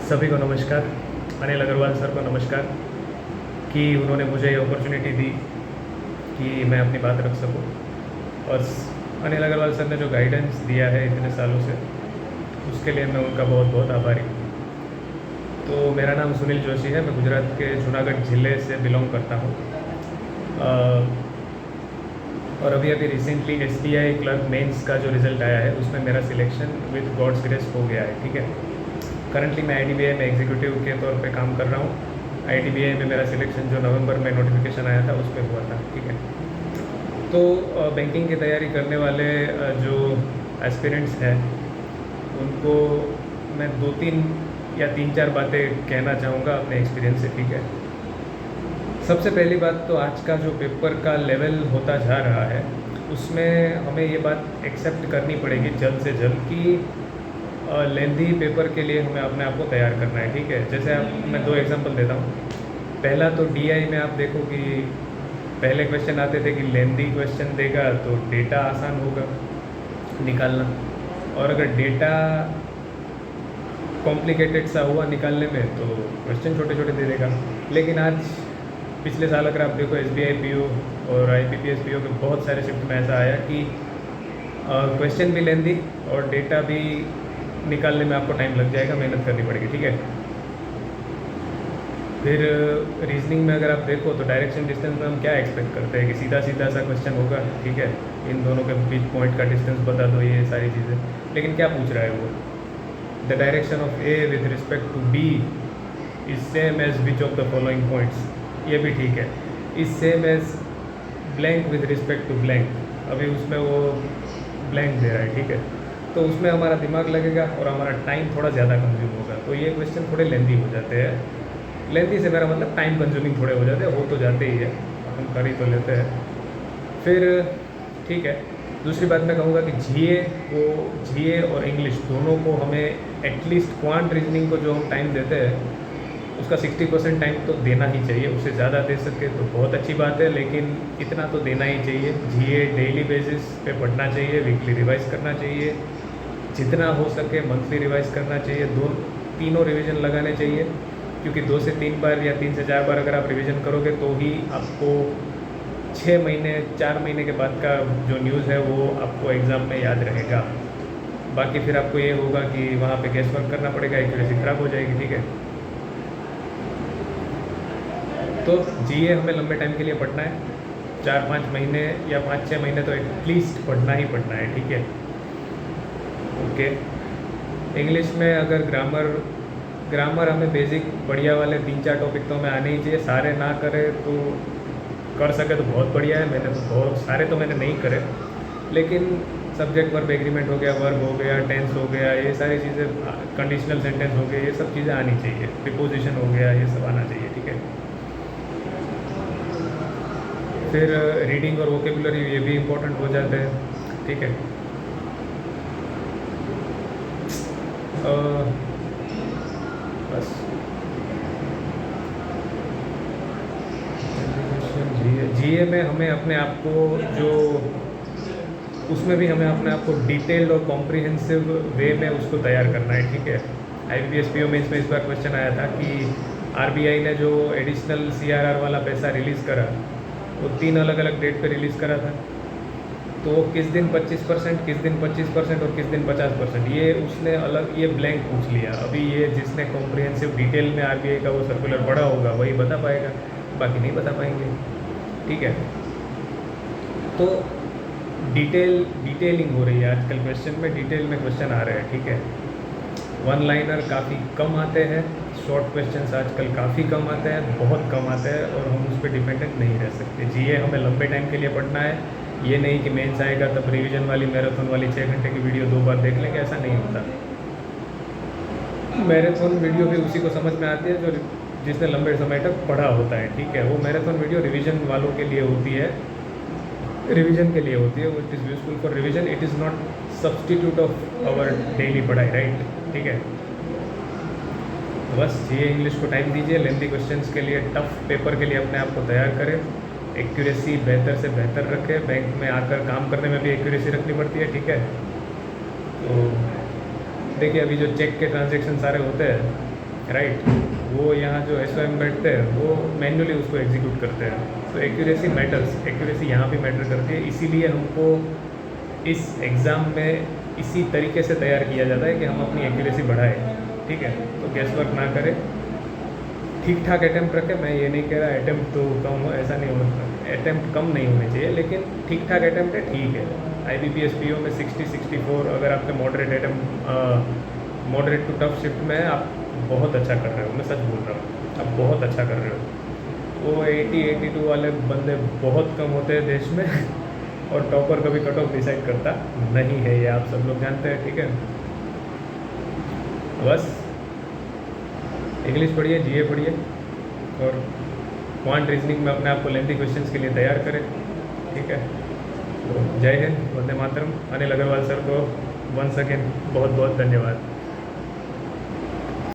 सभी को नमस्कार। अनिल अग्रवाल सर को नमस्कार कि उन्होंने मुझे ये अपॉर्चुनिटी दी कि मैं अपनी बात रख सकूं। और अनिल अग्रवाल सर ने जो गाइडेंस दिया है इतने सालों से, उसके लिए मैं उनका बहुत बहुत आभारी हूँ। तो मेरा नाम सुनील जोशी है। मैं गुजरात के जूनागढ़ ज़िले से बिलोंग करता हूँ। और अभी अभी रिसेंटली SBI क्लर्क मेंस का जो रिज़ल्ट आया है उसमें मेरा सिलेक्शन विद गॉड्स ग्रेस हो गया है। ठीक है, करंटली मैं IDBI में एग्जीक्यूटिव के तौर पे काम कर रहा हूँ। IDBI में मेरा सिलेक्शन जो नवंबर में नोटिफिकेशन आया था उस पर हुआ था। ठीक है, तो बैंकिंग की तैयारी करने वाले जो एस्पिरेंट्स हैं उनको मैं 2-3 या 3-4 बातें कहना चाहूँगा अपने एक्सपीरियंस से। ठीक है, सबसे पहली बात तो आज का जो पेपर का लेवल होता जा रहा है उसमें हमें ये बात एक्सेप्ट करनी पड़ेगी जल्द से जल्द कि लेंदी पेपर के लिए हमें अपने आप को तैयार करना है। ठीक है, जैसे मैं 2 एग्जांपल देता हूँ। पहला तो DI में आप देखो कि पहले क्वेश्चन आते थे कि लेंदी क्वेश्चन देगा तो डेटा आसान होगा निकालना, और अगर डेटा कॉम्प्लिकेटेड सा हुआ निकालने में तो क्वेश्चन छोटे छोटे दे देगा। लेकिन आज पिछले साल अगर आप देखो SBI PO और IBPS PO के बहुत सारे शिफ्ट में ऐसा आया कि क्वेश्चन भी लेंदी और डेटा भी निकालने में आपको टाइम लग जाएगा, मेहनत करनी पड़ेगी। ठीक है, फिर रीजनिंग में अगर आप देखो तो डायरेक्शन डिस्टेंस में हम क्या एक्सपेक्ट करते हैं कि सीधा सीधा सा क्वेश्चन होगा। ठीक है, इन दोनों के बीच पॉइंट का डिस्टेंस बता दो, ये सारी चीज़ें। लेकिन क्या पूछ रहा है वो, the direction of A with respect to B is same as which of the following points. ये भी ठीक है, is same as blank with respect to blank. अभी उसमें वो ब्लैंक दे रहा है। ठीक है, तो उसमें हमारा दिमाग लगेगा और हमारा टाइम थोड़ा ज़्यादा कंज्यूम होगा। तो ये क्वेश्चन थोड़े लेंदी हो जाते हैं। लेंदी से मेरा मतलब टाइम कंज्यूमिंग थोड़े हो जाते हैं, हो तो जाते ही है, हम कर ही तो लेते हैं। फिर ठीक है, दूसरी बात मैं कहूँगा कि GA और इंग्लिश दोनों को हमें एटलीस्ट क्वांट रीजनिंग को जो हम टाइम देते हैं उसका 60% टाइम तो देना ही चाहिए। उससे ज़्यादा दे सके तो बहुत अच्छी बात है, लेकिन इतना तो देना ही चाहिए। GA डेली बेसिस पे पढ़ना चाहिए, वीकली रिवाइज करना चाहिए, जितना हो सके मंथली रिवाइज करना चाहिए, तीनों रिवीजन लगाने चाहिए, क्योंकि 2 से 3 बार या 3 से 4 बार अगर आप रिवीजन करोगे तो ही आपको 6 महीने 4 महीने के बाद का जो न्यूज़ है वो आपको एग्ज़ाम में याद रहेगा। बाकी फिर आपको ये होगा कि वहाँ पे गेस वर्क करना पड़ेगा, एक्यूरेसी ख़राब हो जाएगी। ठीक है, तो GA हमें लंबे टाइम के लिए पढ़ना है, 4-5 महीने या 5-6 महीने तो एटलीस्ट पढ़ना ही पढ़ना है। ठीक है, ओके। इंग्लिश में अगर ग्रामर हमें बेसिक बढ़िया वाले 3-4 टॉपिक तो हमें आने ही चाहिए। सारे ना करे तो कर सके तो बहुत बढ़िया है। मैंने तो बहुत सारे तो मैंने नहीं करे, लेकिन सब्जेक्ट वर्ब एग्रीमेंट हो गया, वर्ब हो गया, टेंस हो गया, ये सारी चीज़ें, कंडीशनल सेंटेंस हो गए, ये सब चीज़ें आनी चाहिए, प्रीपोजिशन हो गया, ये सब आना चाहिए। ठीक है, फिर रीडिंग और वोकेबुलरी ये भी इम्पोर्टेंट हो जाते हैं। ठीक है, बस GA में हमें अपने आप को जो उसमें भी हमें अपने आप को डिटेल्ड और कॉम्प्रिहेंसिव वे में उसको तैयार करना है। ठीक है, IBPS PO में इस बार क्वेश्चन आया था कि RBI ने जो एडिशनल CRR वाला पैसा रिलीज़ करा वो 3 अलग अलग डेट पे रिलीज़ करा था। तो वो किस दिन 25%, किस दिन 25% और किस दिन 50%, ये उसने अलग ये ब्लैंक पूछ लिया। अभी ये जिसने कॉम्प्रिहेंसिव डिटेल में RBI का वो सर्कुलर पढ़ा होगा वही बता पाएगा, बाकी नहीं बता पाएंगे। ठीक है, तो डिटेलिंग हो रही है आजकल क्वेश्चन में, डिटेल में क्वेश्चन आ रहे हैं। ठीक है, वन लाइनर काफ़ी कम आते हैं, शॉर्ट क्वेश्चंस आजकल काफ़ी कम आते हैं, बहुत कम आते हैं, और हम उस पर डिपेंडेंट नहीं रह सकते। GA हमें लंबे टाइम के लिए पढ़ना है, ये नहीं कि मेंस आएगा तब रिवीजन वाली मैराथन वाली 6 घंटे की वीडियो 2 बार देख लेंगे, ऐसा नहीं होता। मैराथन वीडियो भी उसी को समझ में आती है जो जिसने लंबे समय तक पढ़ा होता है। ठीक है, वो मैराथन वीडियो रिवीजन वालों के लिए होती है, रिवीजन के लिए होती है, वो it is useful for revision, it is not substitute of our daily पढ़ाई, राइट। ठीक है, बस GA इंग्लिश को टाइम दीजिए, लेंथी क्वेश्चंस के लिए, टफ पेपर के लिए अपने आप को तैयार करें, एक्यूरेसी बेहतर से बेहतर रखें। बैंक में आकर काम करने में भी एक्यूरेसी रखनी पड़ती है। ठीक है, तो देखिए अभी जो चेक के ट्रांजैक्शन सारे होते हैं राइट। वो यहाँ जो एस बैठते हैं वो मैन्युअली उसको एग्जीक्यूट करते हैं। तो एक्यूरेसी मैटर्स, एक्यूरेसी यहाँ भी मैटर करती है, इसीलिए हमको इस एग्ज़ाम में इसी तरीके से तैयार किया जाता है कि हम अपनी एक्यूरेसी बढ़ाएं। ठीक है, तो गेस वर्क ना करें, ठीक ठाक अटैम्प्ट रखें। मैं ये नहीं कह रहा अटैम्प्ट तो कम हो, ऐसा नहीं होना, अटैम्प्ट कम नहीं होने चाहिए, लेकिन ठीक ठाक अटैम्प्ट है, ठीक है। IBPS PO में 60-64 अगर आपके moderate attempt, moderate to tough shift में है, आप बहुत अच्छा कर रहे हो, मैं सच बोल रहा हूँ, आप बहुत अच्छा कर रहे हो। वो 80-82 वाले बंदे बहुत कम होते हैं देश में और टॉपर कभी कट ऑफ डिसाइड करता नहीं है, ये आप सब लोग जानते हैं। ठीक है, बस इंग्लिश पढ़िए, जीए पढ़िए और क्वांट रीजनिंग में अपने आप को लेंथी क्वेश्चंस के लिए तैयार करें। ठीक है, तो जय हिंद, वंदे मातरम। अनिल अग्रवाल सर को वंस अगेन बहुत बहुत धन्यवाद।